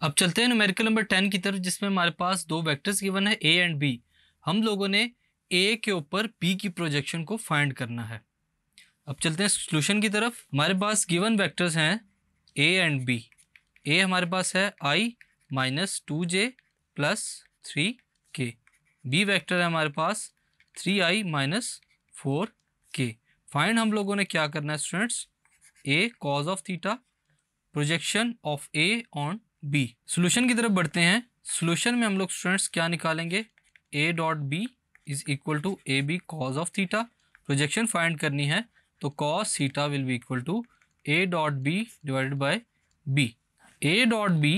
अब चलते हैं न्यूमेरिकल नंबर 10 की तरफ, जिसमें हमारे पास दो वेक्टर्स गिवन है ए एंड बी। हम लोगों ने ए के ऊपर बी की प्रोजेक्शन को फाइंड करना है। अब चलते हैं सोल्यूशन की तरफ। हमारे पास गिवन वेक्टर्स हैं ए एंड बी। ए हमारे पास है i minus 2j plus 3k। B vector है हमारे पास 3i माइनस 4k। फाइंड हम लोगों ने क्या करना है students, a cos of theta, projection of A on b. Solution की तरफ बढ़ते हैं। सोल्यूशन में हम लोग स्टूडेंट्स क्या निकालेंगे, a dot b is equal to a b cos of theta. Projection find करनी है तो cos theta will be equal to a dot B divided by b. A dot b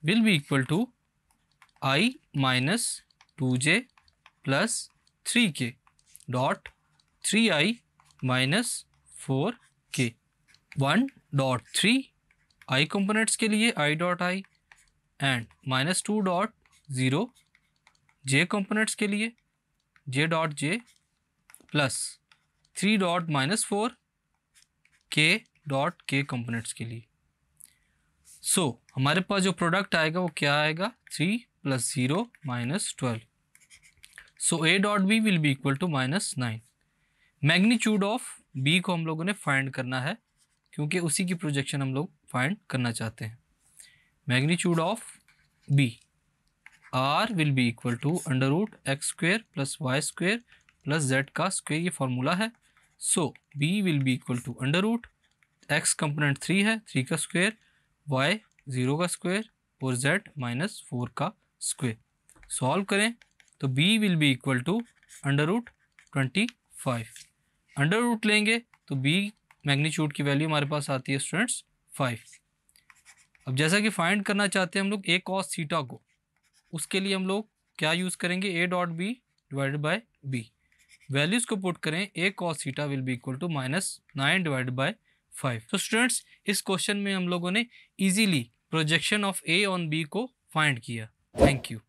will be equal to i minus 2j plus 3k dot 3i minus 4k। 1.3 i components के लिए i dot i and minus 2.0 j components के लिए j dot j plus 3 dot minus 4 के dot के components के लिए। सो हमारे पास जो प्रोडक्ट आएगा वो क्या आएगा, 3 plus 0 minus 12। So a dot b will be equal to minus 9। Magnitude of b को हम लोगों ने फाइंड करना है क्योंकि उसी की प्रोजेक्शन हम लोग फाइंड करना चाहते हैं। Magnitude of B R will be equal to under root X square plus Y square plus Z का स्क्वेयर, ये फॉर्मूला है। So B will be equal to under root X component 3 है, 3 का स्क्वेयर, वाई 0 का square और Z minus 4 का square. Solve करें तो b will be equal to under root 25। Under root लेंगे तो बी मैग्नीट्यूड की वैल्यू हमारे पास आती है स्टूडेंट्स 5। अब जैसा कि फाइंड करना चाहते हैं हम लोग ए कॉस थीटा को, उसके लिए हम लोग क्या यूज़ करेंगे, A dot B divided by B. Values को पुट करें, A cos theta will be equal to minus 9 divided by 5। तो स्टूडेंट्स इस क्वेश्चन में हम लोगों ने easily projection of A on B को फाइंड किया। Thank you.